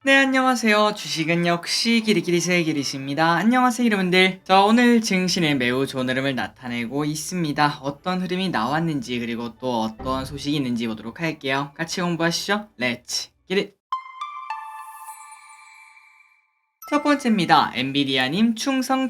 네, 안녕하세요. 주식은 역시 기리기리세 기리시입니다. 안녕하세요, 여러분들. 자, 오늘 증시는 매우 좋은 흐름을 나타내고 있습니다. 어떤 흐름이 나왔는지, 그리고 또 어떤 소식이 있는지 보도록 할게요. 같이 공부하시죠. 렛츠 기릿! 첫 번째입니다. 엔비디아님 충성.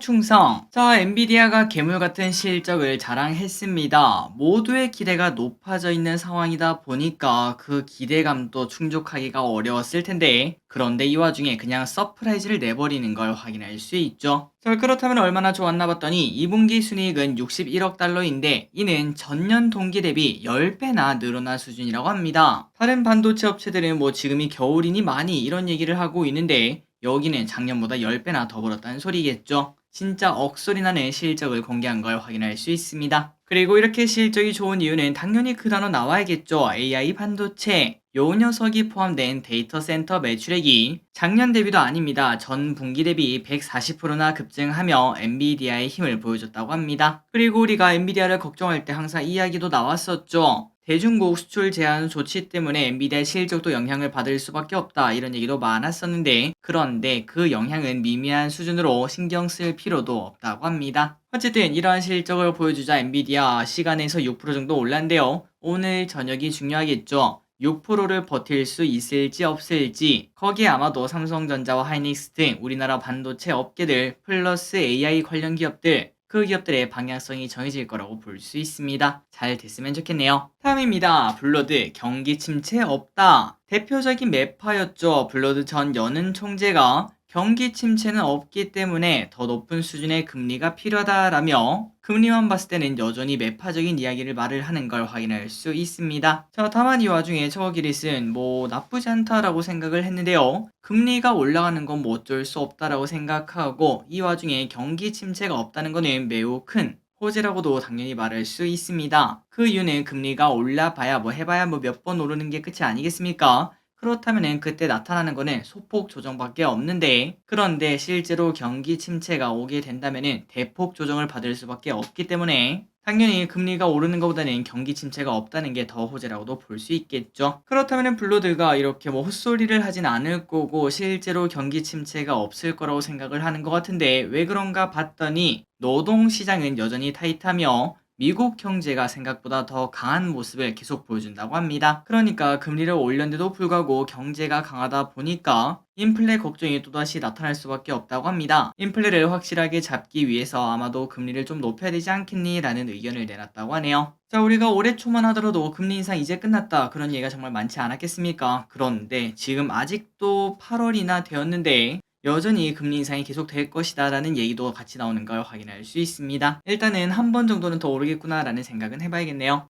자, 엔비디아가 괴물 같은 실적을 자랑했습니다. 모두의 기대가 높아져 있는 상황이다 보니까 그 기대감도 충족하기가 어려웠을 텐데, 그런데 이 와중에 그냥 서프라이즈를 내버리는 걸 확인할 수 있죠. 자, 그렇다면 얼마나 좋았나 봤더니 2분기 순이익은 61억 달러인데 이는 전년 동기 대비 10배나 늘어난 수준이라고 합니다. 다른 반도체 업체들은 뭐 지금이 겨울이니 많이 이런 얘기를 하고 있는데 여기는 작년보다 10배나 더 벌었다는 소리겠죠. 진짜 억소리 나는 실적을 공개한 걸 확인할 수 있습니다. 그리고 이렇게 실적이 좋은 이유는 당연히 그 단어 나와야겠죠. AI 반도체. 요 녀석이 포함된 데이터 센터 매출액이 작년 대비도 아닙니다. 전 분기 대비 140%나 급증하며 엔비디아의 힘을 보여줬다고 합니다. 그리고 우리가 엔비디아를 걱정할 때 항상 이야기도 나왔었죠. 대중국 수출 제한 조치 때문에 엔비디아 실적도 영향을 받을 수밖에 없다 이런 얘기도 많았었는데, 그런데 그 영향은 미미한 수준으로 신경 쓸 필요도 없다고 합니다. 어쨌든 이러한 실적을 보여주자 엔비디아 시간에서 6% 정도 올랐는데요. 오늘 저녁이 중요하겠죠. 6%를 버틸 수 있을지 없을지, 거기에 아마도 삼성전자와 하이닉스 등 우리나라 반도체 업계들 플러스 AI 관련 기업들, 그 기업들의 방향성이 정해질 거라고 볼 수 있습니다. 잘 됐으면 좋겠네요. 다음입니다. 블러드 경기 침체 없다. 대표적인 매파였죠. 블러드 전 연은 총재가 경기 침체는 없기 때문에 더 높은 수준의 금리가 필요하다라며 금리만 봤을 때는 여전히 매파적인 이야기를 말을 하는 걸 확인할 수 있습니다. 자, 다만 이 와중에 저기릿은 뭐 나쁘지 않다라고 생각을 했는데요. 금리가 올라가는 건 뭐 어쩔 수 없다라고 생각하고, 이 와중에 경기 침체가 없다는 거는 매우 큰 호재라고도 당연히 말할 수 있습니다. 그 이유는 금리가 올라봐야 뭐 해봐야 뭐 몇 번 오르는 게 끝이 아니겠습니까? 그렇다면은 그때 나타나는 거는 소폭 조정밖에 없는데, 그런데 실제로 경기 침체가 오게 된다면은 대폭 조정을 받을 수밖에 없기 때문에 당연히 금리가 오르는 것보다는 경기 침체가 없다는 게 더 호재라고도 볼 수 있겠죠. 그렇다면은 블러드가 이렇게 뭐 헛소리를 하진 않을 거고 실제로 경기 침체가 없을 거라고 생각을 하는 것 같은데, 왜 그런가 봤더니 노동시장은 여전히 타이트하며 미국 경제가 생각보다 더 강한 모습을 계속 보여준다고 합니다. 그러니까 금리를 올렸는데도 불구하고 경제가 강하다 보니까 인플레 걱정이 또다시 나타날 수밖에 없다고 합니다. 인플레를 확실하게 잡기 위해서 아마도 금리를 좀 높여야 되지 않겠니? 라는 의견을 내놨다고 하네요. 자, 우리가 올해 초만 하더라도 금리 인상 이제 끝났다 그런 얘기가 정말 많지 않았겠습니까? 그런데 지금 아직도 8월이나 되었는데 여전히 금리 인상이 계속 될 것이다 라는 얘기도 같이 나오는 걸 확인할 수 있습니다. 일단은 한 번 정도는 더 오르겠구나 라는 생각은 해봐야겠네요.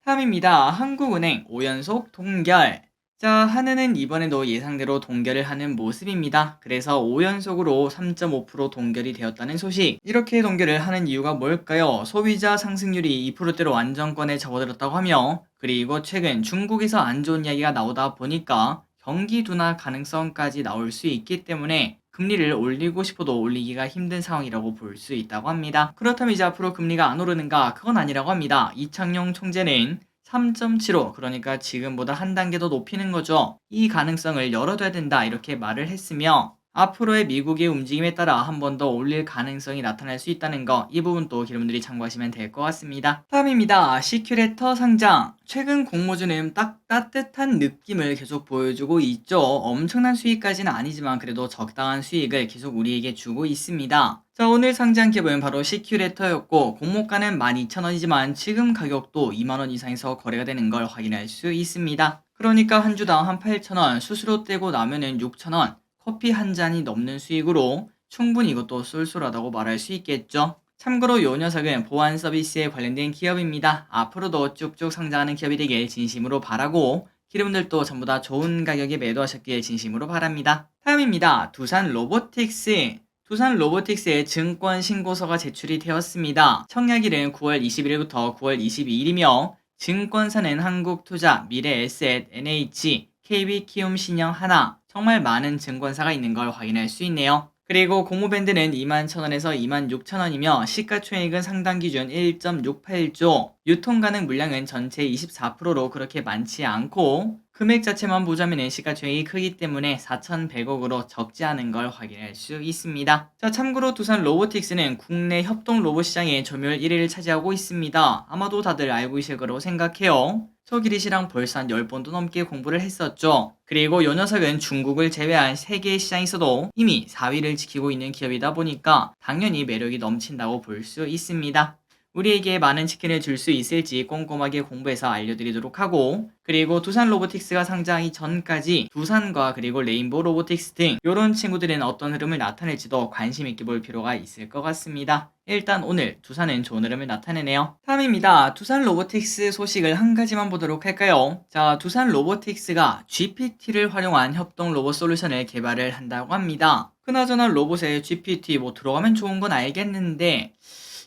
다음입니다. 한국은행 5연속 동결. 자, 한은은 이번에도 예상대로 동결을 하는 모습입니다. 그래서 5연속으로 3.5% 동결이 되었다는 소식. 이렇게 동결을 하는 이유가 뭘까요? 소비자 상승률이 2%대로 안정권에 접어들었다고 하며, 그리고 최근 중국에서 안 좋은 이야기가 나오다 보니까 경기 둔화 가능성까지 나올 수 있기 때문에 금리를 올리고 싶어도 올리기가 힘든 상황이라고 볼 수 있다고 합니다. 그렇다면 이제 앞으로 금리가 안 오르는가? 그건 아니라고 합니다. 이창용 총재는 3.75, 그러니까 지금보다 한 단계 더 높이는 거죠. 이 가능성을 열어둬야 된다 이렇게 말을 했으며, 앞으로의 미국의 움직임에 따라 한 번 더 올릴 가능성이 나타날 수 있다는 거, 이 부분도 여러분들이 참고하시면 될 것 같습니다. 다음입니다. 시큐레터 상장. 최근 공모주는 딱 따뜻한 느낌을 계속 보여주고 있죠. 엄청난 수익까지는 아니지만 그래도 적당한 수익을 계속 우리에게 주고 있습니다. 자, 오늘 상장 기업은 바로 시큐레터였고 공모가는 12,000원이지만 지금 가격도 2만원 이상에서 거래가 되는 걸 확인할 수 있습니다. 그러니까 한 주당 한 8,000원, 수수료 떼고 나면은 6,000원, 커피 한 잔이 넘는 수익으로 충분히 이것도 쏠쏠하다고 말할 수 있겠죠. 참고로 요 녀석은 보안 서비스에 관련된 기업입니다. 앞으로도 쭉쭉 성장하는 기업이 되길 진심으로 바라고, 여러분들도 전부 다 좋은 가격에 매도하셨길 진심으로 바랍니다. 다음입니다. 두산 로보틱스. 두산 로보틱스의 증권 신고서가 제출이 되었습니다. 청약일은 9월 21일부터 9월 22일이며 증권사는 한국투자, 미래에셋, NH, KB키움 신영 하나, 정말 많은 증권사가 있는 걸 확인할 수 있네요. 그리고 공모밴드는 21,000원에서 26,000원이며 시가총액은 상당 기준 1.68조, 유통 가능 물량은 전체 24%로 그렇게 많지 않고 금액 자체만 보자면 시가총액이 크기 때문에 4,100억으로 적지 않은 걸 확인할 수 있습니다. 자, 참고로 두산 로보틱스는 국내 협동 로봇 시장에 점유율 1위를 차지하고 있습니다. 아마도 다들 알고 계실 거라고 생각해요. 서기리 씨랑 벌써 한 10번도 넘게 공부를 했었죠. 그리고 이 녀석은 중국을 제외한 세계 시장에서도 이미 4위를 지키고 있는 기업이다 보니까 당연히 매력이 넘친다고 볼 수 있습니다. 우리에게 많은 치킨을 줄 수 있을지 꼼꼼하게 공부해서 알려드리도록 하고, 그리고 두산 로보틱스가 상장하기 전까지 두산과 그리고 레인보우 로보틱스 등 이런 친구들은 어떤 흐름을 나타낼지도 관심 있게 볼 필요가 있을 것 같습니다. 일단 오늘 두산은 좋은 흐름을 나타내네요. 다음입니다. 두산 로보틱스 소식을 한 가지만 보도록 할까요? 자, 두산 로보틱스가 GPT를 활용한 협동 로봇 솔루션을 개발을 한다고 합니다. 그나저나 로봇에 GPT 뭐 들어가면 좋은 건 알겠는데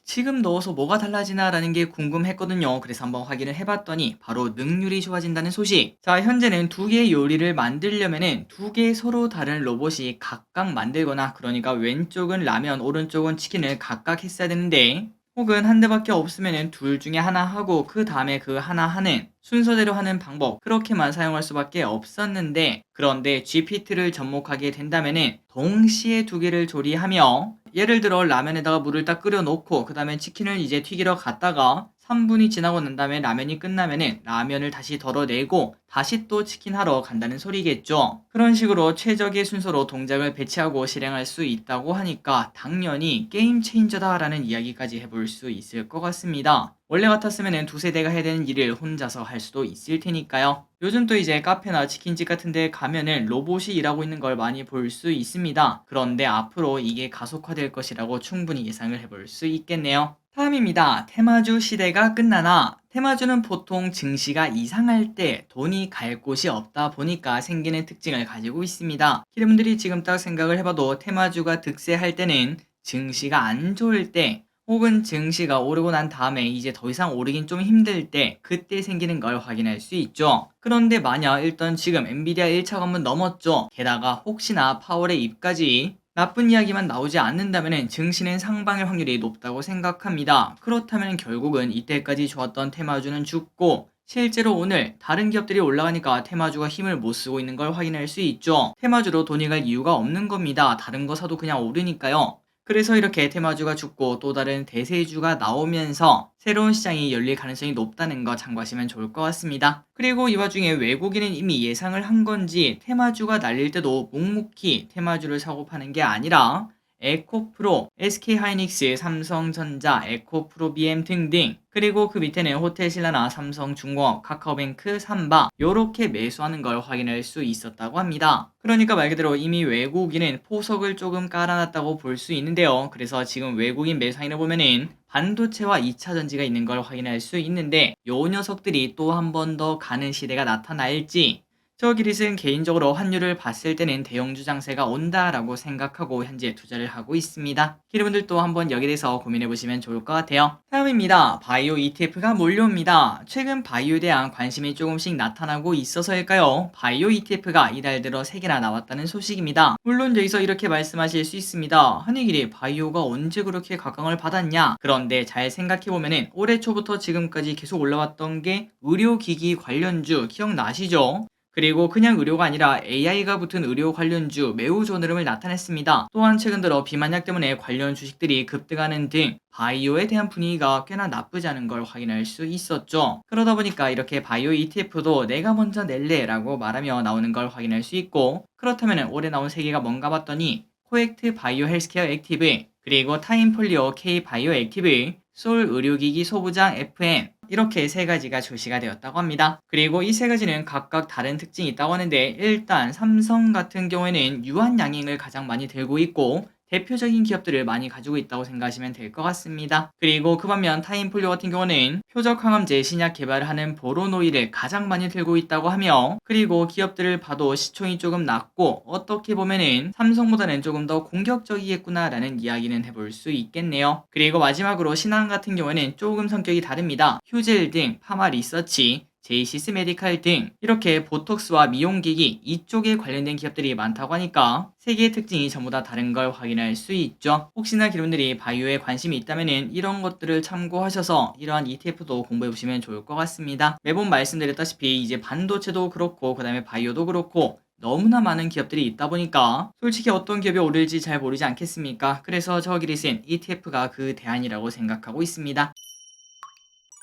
지금 넣어서 뭐가 달라지나 라는 게 궁금했거든요. 그래서 한번 확인을 해봤더니 바로 능률이 좋아진다는 소식. 자, 현재는 두 개의 요리를 만들려면은 두 개의 서로 다른 로봇이 각각 만들거나, 그러니까 왼쪽은 라면, 오른쪽은 치킨을 각각 했어야 되는데, 혹은 한 대밖에 없으면은 둘 중에 하나 하고 그 다음에 그 하나 하는 순서대로 하는 방법, 그렇게만 사용할 수밖에 없었는데, 그런데 GPT를 접목하게 된다면은 동시에 두 개를 조리하며, 예를 들어 라면에다가 물을 딱 끓여 놓고 그 다음에 치킨을 이제 튀기러 갔다가 3분이 지나고 난 다음에 라면이 끝나면은 라면을 다시 덜어내고 다시 또 치킨 하러 간다는 소리겠죠. 그런 식으로 최적의 순서로 동작을 배치하고 실행할 수 있다고 하니까 당연히 게임 체인저다라는 이야기까지 해볼 수 있을 것 같습니다. 원래 같았으면 두세 대가 해야 되는 일을 혼자서 할 수도 있을 테니까요. 요즘 또 이제 카페나 치킨집 같은 데 가면은 로봇이 일하고 있는 걸 많이 볼 수 있습니다. 그런데 앞으로 이게 가속화될 것이라고 충분히 예상을 해볼 수 있겠네요. 다음입니다. 테마주 시대가 끝나나, 테마주는 보통 증시가 이상할 때 돈이 갈 곳이 없다 보니까 생기는 특징을 가지고 있습니다. 여러분들이 지금 딱 생각을 해봐도 테마주가 득세할 때는 증시가 안 좋을 때, 혹은 증시가 오르고 난 다음에 이제 더 이상 오르긴 좀 힘들 때, 그때 생기는 걸 확인할 수 있죠. 그런데 만약 일단 지금 엔비디아 1차 관문 넘었죠. 게다가 혹시나 파월의 입까지 나쁜 이야기만 나오지 않는다면 증시는 상방일 확률이 높다고 생각합니다. 그렇다면 결국은 이때까지 좋았던 테마주는 죽고, 실제로 오늘 다른 기업들이 올라가니까 테마주가 힘을 못 쓰고 있는 걸 확인할 수 있죠. 테마주로 돈이 갈 이유가 없는 겁니다. 다른 거 사도 그냥 오르니까요. 그래서 이렇게 테마주가 죽고 또 다른 대세주가 나오면서 새로운 시장이 열릴 가능성이 높다는 거 참고하시면 좋을 것 같습니다. 그리고 이 와중에 외국인은 이미 예상을 한 건지 테마주가 날릴 때도 묵묵히 테마주를 사고 파는 게 아니라 에코프로, SK하이닉스, 삼성전자, 에코프로비엠 등등, 그리고 그 밑에는 호텔신라나 삼성중공업, 카카오뱅크, 삼바 요렇게 매수하는 걸 확인할 수 있었다고 합니다. 그러니까 말 그대로 이미 외국인은 포석을 조금 깔아놨다고 볼 수 있는데요. 그래서 지금 외국인 매수 사인을 보면은 반도체와 2차 전지가 있는 걸 확인할 수 있는데, 요 녀석들이 또 한 번 더 가는 시대가 나타날지, 저 기릿은 개인적으로 환율을 봤을 때는 대형주 장세가 온다라고 생각하고 현재 투자를 하고 있습니다. 여러분들도 한번 여기에 대해서 고민해보시면 좋을 것 같아요. 다음입니다. 바이오 ETF가 몰려옵니다. 최근 바이오에 대한 관심이 조금씩 나타나고 있어서일까요? 바이오 ETF가 이달 들어 3개나 나왔다는 소식입니다. 물론 여기서 이렇게 말씀하실 수 있습니다. 한일길이 바이오가 언제 그렇게 각광을 받았냐? 그런데 잘 생각해보면 올해 초부터 지금까지 계속 올라왔던 게 의료기기 관련주 기억나시죠? 그리고 그냥 의료가 아니라 AI가 붙은 의료 관련주 매우 좋은 흐름을 나타냈습니다. 또한 최근 들어 비만약 때문에 관련 주식들이 급등하는 등 바이오에 대한 분위기가 꽤나 나쁘지 않은 걸 확인할 수 있었죠. 그러다 보니까 이렇게 바이오 ETF도 내가 먼저 낼래 라고 말하며 나오는 걸 확인할 수 있고, 그렇다면 올해 나온 3개가 뭔가 봤더니 코엑트 바이오 헬스케어 액티브, 그리고 타임폴리오 K 바이오 액티브, 솔 의료기기 소부장 FN, 이렇게 3가지가 출시가 되었다고 합니다. 그리고 이 3가지는 각각 다른 특징이 있다고 하는데, 일단 삼성 같은 경우에는 유한양행을 가장 많이 들고 있고 대표적인 기업들을 많이 가지고 있다고 생각하시면 될 것 같습니다. 그리고 그 반면 타임폴리오 같은 경우는 표적 항암제 신약 개발을 하는 보로노이를 가장 많이 들고 있다고 하며, 그리고 기업들을 봐도 시총이 조금 낮고 어떻게 보면은 삼성보다는 조금 더 공격적이겠구나 라는 이야기는 해볼 수 있겠네요. 그리고 마지막으로 신한 같은 경우에는 조금 성격이 다릅니다. 휴젤 등 파마 리서치, 제이시스 메디칼 등 이렇게 보톡스와 미용기기 이쪽에 관련된 기업들이 많다고 하니까 세 개의 특징이 전부 다 다른 걸 확인할 수 있죠. 혹시나 기론들이 바이오에 관심이 있다면 이런 것들을 참고하셔서 이러한 ETF도 공부해 보시면 좋을 것 같습니다. 매번 말씀드렸다시피 이제 반도체도 그렇고 그 다음에 바이오도 그렇고 너무나 많은 기업들이 있다 보니까 솔직히 어떤 기업이 오를지 잘 모르지 않겠습니까? 그래서 저 기리스는 ETF가 그 대안이라고 생각하고 있습니다.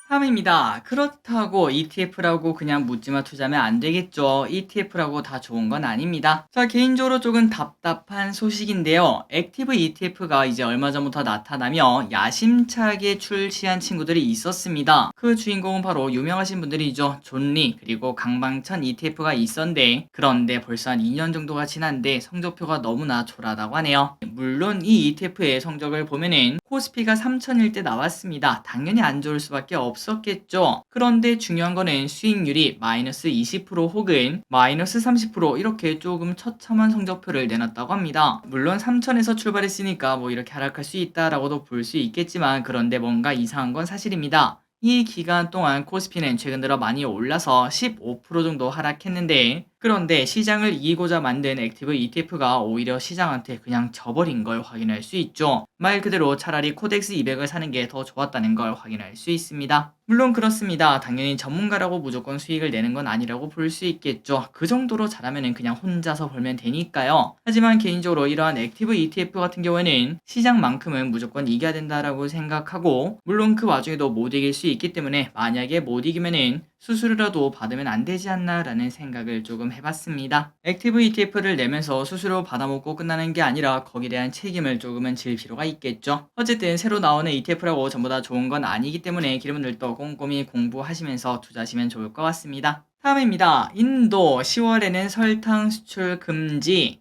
다음입니다. 그렇다고 ETF라고 그냥 묻지마 투자하면 안 되겠죠. ETF라고 다 좋은 건 아닙니다. 자, 개인적으로 조금 답답한 소식인데요. 액티브 ETF가 이제 얼마 전부터 나타나며 야심차게 출시한 친구들이 있었습니다. 그 주인공은 바로 유명하신 분들이죠. 존리 그리고 강방천 ETF가 있었는데 그런데 벌써 한 2년 정도가 지났는데 성적표가 너무나 초라하다고 하네요. 물론 이 ETF의 성적을 보면은 코스피가 3000일 때 나왔습니다. 당연히 안 좋을 수밖에 없었겠죠. 그런데 중요한 거는 수익률이 마이너스 20% 혹은 마이너스 30% 이렇게 조금 처참한 성적표를 내놨다고 합니다. 물론 3000에서 출발했으니까 뭐 이렇게 하락할 수 있다라고도 볼 수 있겠지만 그런데 뭔가 이상한 건 사실입니다. 이 기간 동안 코스피는 최근 들어 많이 올라서 15% 정도 하락했는데 그런데 시장을 이기고자 만든 액티브 ETF가 오히려 시장한테 그냥 져버린 걸 확인할 수 있죠. 말 그대로 차라리 코덱스 200을 사는 게 더 좋았다는 걸 확인할 수 있습니다. 물론 그렇습니다. 당연히 전문가라고 무조건 수익을 내는 건 아니라고 볼 수 있겠죠. 그 정도로 잘하면 그냥 혼자서 벌면 되니까요. 하지만 개인적으로 이러한 액티브 ETF 같은 경우에는 시장만큼은 무조건 이겨야 된다라고 생각하고 물론 그 와중에도 못 이길 수 있기 때문에 만약에 못 이기면은 수수료라도 받으면 안 되지 않나 라는 생각을 조금 해봤습니다. 액티브 ETF를 내면서 수수료 받아먹고 끝나는 게 아니라 거기에 대한 책임을 조금은 질 필요가 있겠죠. 어쨌든 새로 나오는 ETF라고 전부 다 좋은 건 아니기 때문에 기름들도 꼼꼼히 공부하시면서 투자하시면 좋을 것 같습니다. 다음입니다. 인도 10월에는 설탕 수출 금지.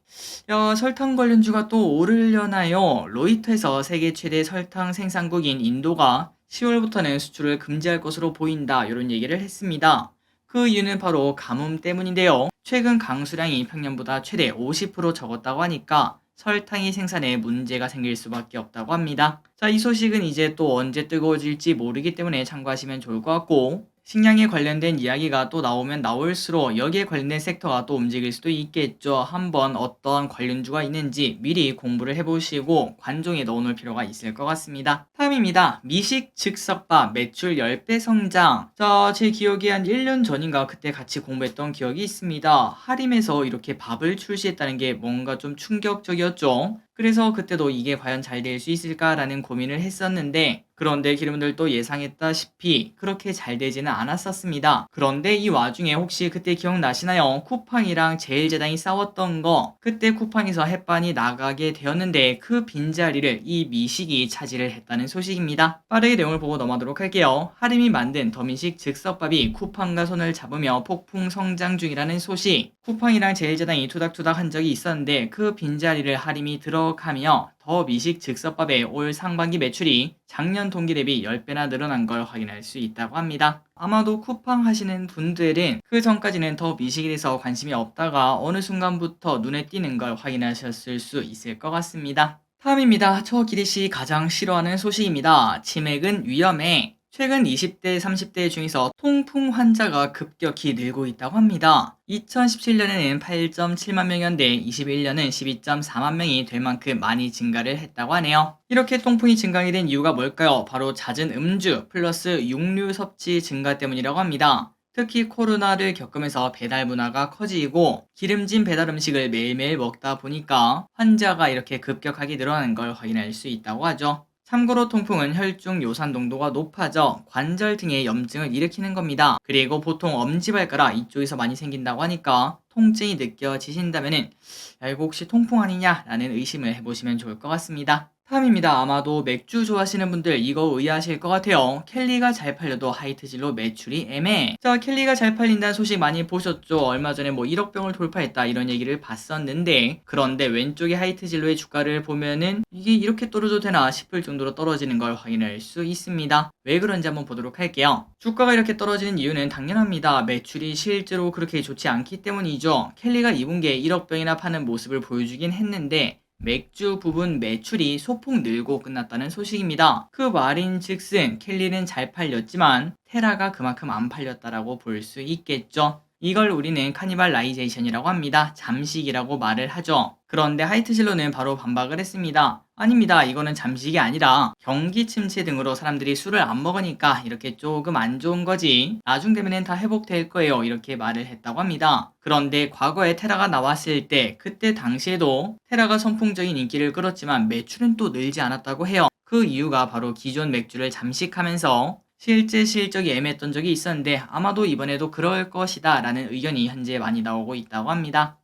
설탕 관련주가 또 오르려나요? 로이터에서 세계 최대 설탕 생산국인 인도가 10월부터는 수출을 금지할 것으로 보인다 이런 얘기를 했습니다. 그 이유는 바로 가뭄 때문인데요. 최근 강수량이 평년보다 최대 50% 적었다고 하니까 설탕이 생산에 문제가 생길 수밖에 없다고 합니다. 자, 이 소식은 이제 또 언제 뜨거워질지 모르기 때문에 참고하시면 좋을 것 같고 식량에 관련된 이야기가 또 나오면 나올수록 여기에 관련된 섹터가 또 움직일 수도 있겠죠. 한번 어떤 관련주가 있는지 미리 공부를 해보시고 관종에 넣어놓을 필요가 있을 것 같습니다. 다음입니다. 미식 즉석밥 매출 10배 성장. 자, 제 기억에 한 1년 전인가 그때 같이 공부했던 기억이 있습니다. 하림에서 이렇게 밥을 출시했다는 게 뭔가 좀 충격적이었죠. 그래서 그때도 이게 과연 잘 될 수 있을까라는 고민을 했었는데 그런데 기름들도 예상했다시피 그렇게 잘 되지는 않았었습니다. 그런데 이 와중에 혹시 그때 기억나시나요? 쿠팡이랑 제일제당이 싸웠던 거 그때 쿠팡에서 햇반이 나가게 되었는데 그 빈자리를 이 미식이 차지를 했다는 소식입니다. 빠르게 내용을 보고 넘어가도록 할게요. 하림이 만든 더미식 즉석밥이 쿠팡과 손을 잡으며 폭풍 성장 중이라는 소식. 쿠팡이랑 제일제당이 투닥투닥 한 적이 있었는데 그 빈자리를 하림이 들어가며 더 미식 즉석밥의 올 상반기 매출이 작년 동기 대비 10배나 늘어난 걸 확인할 수 있다고 합니다. 아마도 쿠팡 하시는 분들은 그 전까지는 더 미식에 대해서 관심이 없다가 어느 순간부터 눈에 띄는 걸 확인하셨을 수 있을 것 같습니다. 다음입니다. 저 기리씨 가장 싫어하는 소식입니다. 치맥은 위험해. 최근 20대, 30대 중에서 통풍 환자가 급격히 늘고 있다고 합니다. 2017년에는 8.7만 명이었는데 21년은 12.4만 명이 될 만큼 많이 증가를 했다고 하네요. 이렇게 통풍이 증가하게 된 이유가 뭘까요? 바로 잦은 음주 플러스 육류 섭취 증가 때문이라고 합니다. 특히 코로나를 겪으면서 배달 문화가 커지고 기름진 배달 음식을 매일매일 먹다 보니까 환자가 이렇게 급격하게 늘어나는 걸 확인할 수 있다고 하죠. 참고로 통풍은 혈중 요산 농도가 높아져 관절 등의 염증을 일으키는 겁니다. 그리고 보통 엄지발가락 이쪽에서 많이 생긴다고 하니까 통증이 느껴지신다면은 이거 혹시 통풍 아니냐 라는 의심을 해보시면 좋을 것 같습니다. 다음입니다. 아마도 맥주 좋아하시는 분들 이거 의아하실 것 같아요. 켈리가 잘 팔려도 하이트질로 매출이 애매해. 자, 켈리가 잘 팔린다는 소식 많이 보셨죠? 얼마 전에 뭐 1억 병을 돌파했다 이런 얘기를 봤었는데 그런데 왼쪽에 하이트진로의 주가를 보면은 이게 이렇게 떨어져도 되나 싶을 정도로 떨어지는 걸 확인할 수 있습니다. 왜 그런지 한번 보도록 할게요. 주가가 이렇게 떨어지는 이유는 당연합니다. 매출이 실제로 그렇게 좋지 않기 때문이죠. 켈리가 2분기에 1억 병이나 파는 모습을 보여주긴 했는데 맥주 부분 매출이 소폭 늘고 끝났다는 소식입니다. 그 말인즉슨 켈리는 잘 팔렸지만 테라가 그만큼 안 팔렸다라고 볼 수 있겠죠. 이걸 우리는 카니발라이제이션이라고 합니다. 잠식이라고 말을 하죠. 그런데 하이트실로는 바로 반박을 했습니다. 아닙니다. 이거는 잠식이 아니라 경기 침체 등으로 사람들이 술을 안 먹으니까 이렇게 조금 안 좋은 거지. 나중 되면은 다 회복될 거예요. 이렇게 말을 했다고 합니다. 그런데 과거에 테라가 나왔을 때 그때 당시에도 테라가 선풍적인 인기를 끌었지만 매출은 또 늘지 않았다고 해요. 그 이유가 바로 기존 맥주를 잠식하면서 실제 실적이 애매했던 적이 있었는데 아마도 이번에도 그럴 것이다 라는 의견이 현재 많이 나오고 있다고 합니다.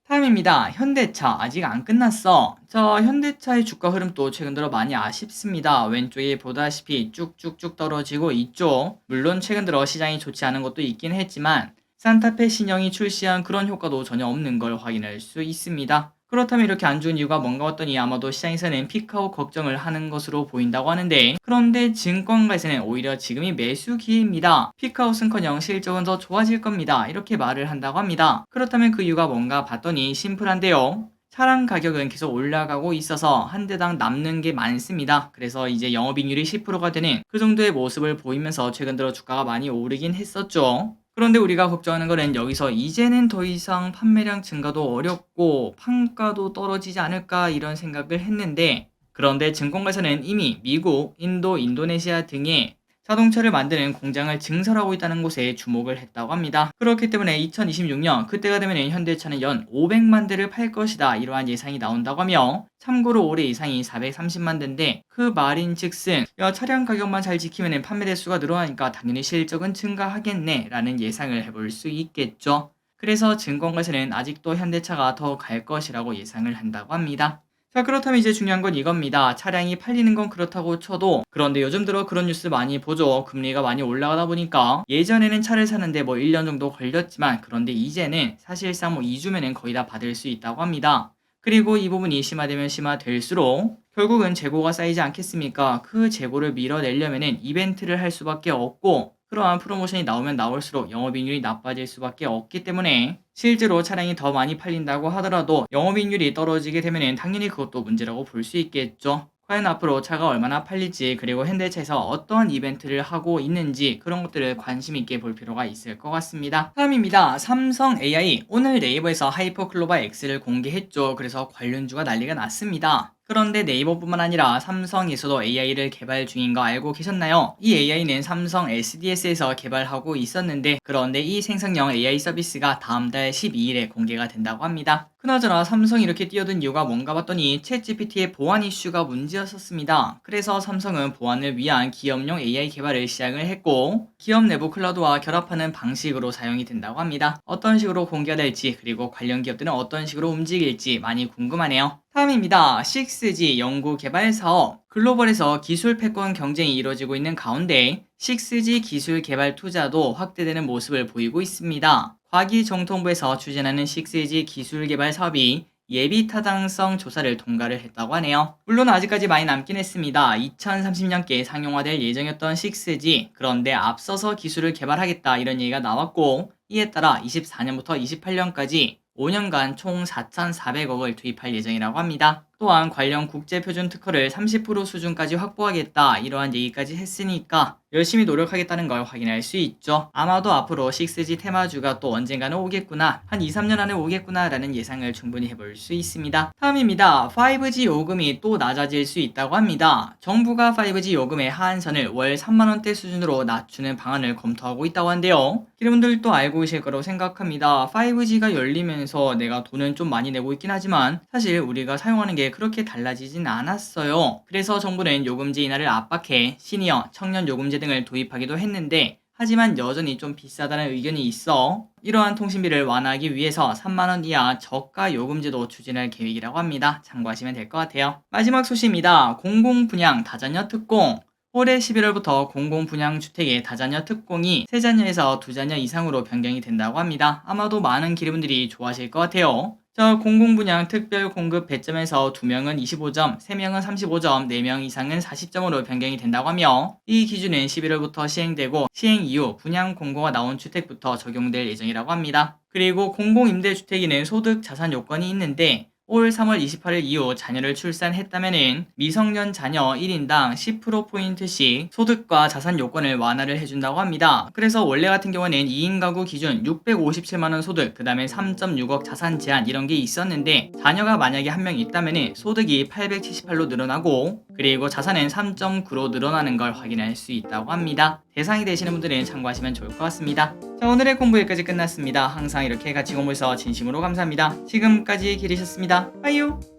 다음입니다. 현대차 아직 안 끝났어. 저 현대차의 주가 흐름도 최근 들어 많이 아쉽습니다. 왼쪽에 보다시피 쭉쭉쭉 떨어지고 있죠. 물론 최근 들어 시장이 좋지 않은 것도 있긴 했지만 산타페 신형이 출시한 그런 효과도 전혀 없는 걸 확인할 수 있습니다. 그렇다면 이렇게 안 좋은 이유가 뭔가 했더니 아마도 시장에서는 피크아웃 걱정을 하는 것으로 보인다고 하는데, 그런데 증권가에서는 오히려 지금이 매수 기회입니다. 피크아웃은커녕 실적은 더 좋아질 겁니다. 이렇게 말을 한다고 합니다. 그렇다면 그 이유가 뭔가 봤더니 심플한데요. 차량 가격은 계속 올라가고 있어서 한 대당 남는 게 많습니다. 그래서 이제 영업이익률이 10%가 되는 그 정도의 모습을 보이면서 최근 들어 주가가 많이 오르긴 했었죠. 그런데 우리가 걱정하는 거는 여기서 이제는 더 이상 판매량 증가도 어렵고 판가도 떨어지지 않을까 이런 생각을 했는데, 그런데 증권가에서는 이미 미국, 인도, 인도네시아 등의 자동차를 만드는 공장을 증설하고 있다는 곳에 주목을 했다고 합니다. 그렇기 때문에 2026년 그때가 되면 현대차는 연 500만 대를 팔 것이다 이러한 예상이 나온다고 하며, 참고로 올해 예상이 430만 대인데 그 말인즉슨 차량 가격만 잘 지키면 판매 대수가 늘어나니까 당연히 실적은 증가하겠네 라는 예상을 해볼 수 있겠죠. 그래서 증권가에서는 아직도 현대차가 더 갈 것이라고 예상을 한다고 합니다. 자, 그렇다면 이제 중요한 건 이겁니다. 차량이 팔리는 건 그렇다고 쳐도, 그런데 요즘 들어 그런 뉴스 많이 보죠. 금리가 많이 올라가다 보니까 예전에는 차를 사는데 뭐 1년 정도 걸렸지만, 그런데 이제는 사실상 뭐 2주면은 거의 다 받을 수 있다고 합니다. 그리고 이 부분이 심화되면 심화될수록 결국은 재고가 쌓이지 않겠습니까? 그 재고를 밀어내려면은 이벤트를 할 수밖에 없고, 그러한 프로모션이 나오면 나올수록 영업이익률이 나빠질 수밖에 없기 때문에 실제로 차량이 더 많이 팔린다고 하더라도 영업이익률이 떨어지게 되면 당연히 그것도 문제라고 볼 수 있겠죠. 과연 앞으로 차가 얼마나 팔릴지, 그리고 현대차에서 어떠한 이벤트를 하고 있는지 그런 것들을 관심 있게 볼 필요가 있을 것 같습니다. 다음입니다. 삼성 AI 오늘 네이버에서 하이퍼클로바 X를 공개했죠. 그래서 관련주가 난리가 났습니다. 그런데 네이버뿐만 아니라 삼성에서도 AI를 개발 중인 거 알고 계셨나요? 이 AI는 삼성 SDS에서 개발하고 있었는데, 그런데 이 생성형 AI 서비스가 다음 달 12일에 공개가 된다고 합니다. 그나저나 삼성이 이렇게 뛰어든 이유가 뭔가 봤더니 챗GPT의 보안 이슈가 문제였었습니다. 그래서 삼성은 보안을 위한 기업용 AI 개발을 시작을 했고, 기업 내부 클라우드와 결합하는 방식으로 사용이 된다고 합니다. 어떤 식으로 공개가 될지, 그리고 관련 기업들은 어떤 식으로 움직일지 많이 궁금하네요. 다음입니다. 6G 연구 개발 사업. 글로벌에서 기술 패권 경쟁이 이루어지고 있는 가운데 6G 기술 개발 투자도 확대되는 모습을 보이고 있습니다. 과기정통부에서 추진하는 6G 기술 개발 사업이 예비 타당성 조사를 통과를 했다고 하네요. 물론 아직까지 많이 남긴 했습니다. 2030년께 상용화될 예정이었던 6G, 그런데 앞서서 기술을 개발하겠다 이런 얘기가 나왔고, 이에 따라 24년부터 28년까지 5년간 총 4,400억을 투입할 예정이라고 합니다. 또한 관련 국제표준 특허를 30% 수준까지 확보하겠다 이러한 얘기까지 했으니까 열심히 노력하겠다는 걸 확인할 수 있죠. 아마도 앞으로 6G 테마주가 또 언젠가는 오겠구나, 한 2, 3년 안에 오겠구나 라는 예상을 충분히 해볼 수 있습니다. 다음입니다. 5G 요금이 또 낮아질 수 있다고 합니다. 정부가 5G 요금의 하한선을 월 3만원대 수준으로 낮추는 방안을 검토하고 있다고 한데요. 여러분들도 알고 계실 거라고 생각합니다. 5G가 열리면서 내가 돈은 좀 많이 내고 있긴 하지만 사실 우리가 사용하는 게 그렇게 달라지진 않았어요. 그래서 정부는 요금제 인하를 압박해 시니어, 청년 요금제 등을 도입하기도 했는데, 하지만 여전히 좀 비싸다는 의견이 있어 이러한 통신비를 완화하기 위해서 3만원 이하 저가 요금제도 추진할 계획이라고 합니다. 참고하시면 될 것 같아요. 마지막 소식입니다. 공공분양 다자녀 특공. 올해 11월부터 공공분양주택의 다자녀 특공이 3자녀에서 2자녀 이상으로 변경이 된다고 합니다. 아마도 많은 기르분들이 좋아하실 것 같아요. 공공분양 특별 공급 배점에서 2명은 25점, 3명은 35점, 4명 이상은 40점으로 변경이 된다고 하며, 이 기준은 11월부터 시행되고 시행 이후 분양 공고가 나온 주택부터 적용될 예정이라고 합니다. 그리고 공공임대주택에는 소득 자산 요건이 있는데, 올 3월 28일 이후 자녀를 출산했다면은 미성년 자녀 1인당 10%포인트씩 소득과 자산 요건을 완화를 해준다고 합니다. 그래서 원래 같은 경우는 2인 가구 기준 657만원 소득, 그 다음에 3.6억 자산 제한 이런 게 있었는데, 자녀가 만약에 한 명 있다면은 소득이 878로 늘어나고, 그리고 자산은 3.9로 늘어나는 걸 확인할 수 있다고 합니다. 대상이 되시는 분들은 참고하시면 좋을 것 같습니다. 자, 오늘의 공부 여기까지 끝났습니다. 항상 이렇게 같이 공부해서 진심으로 감사합니다. 지금까지 기리셨습니다. 빠이요.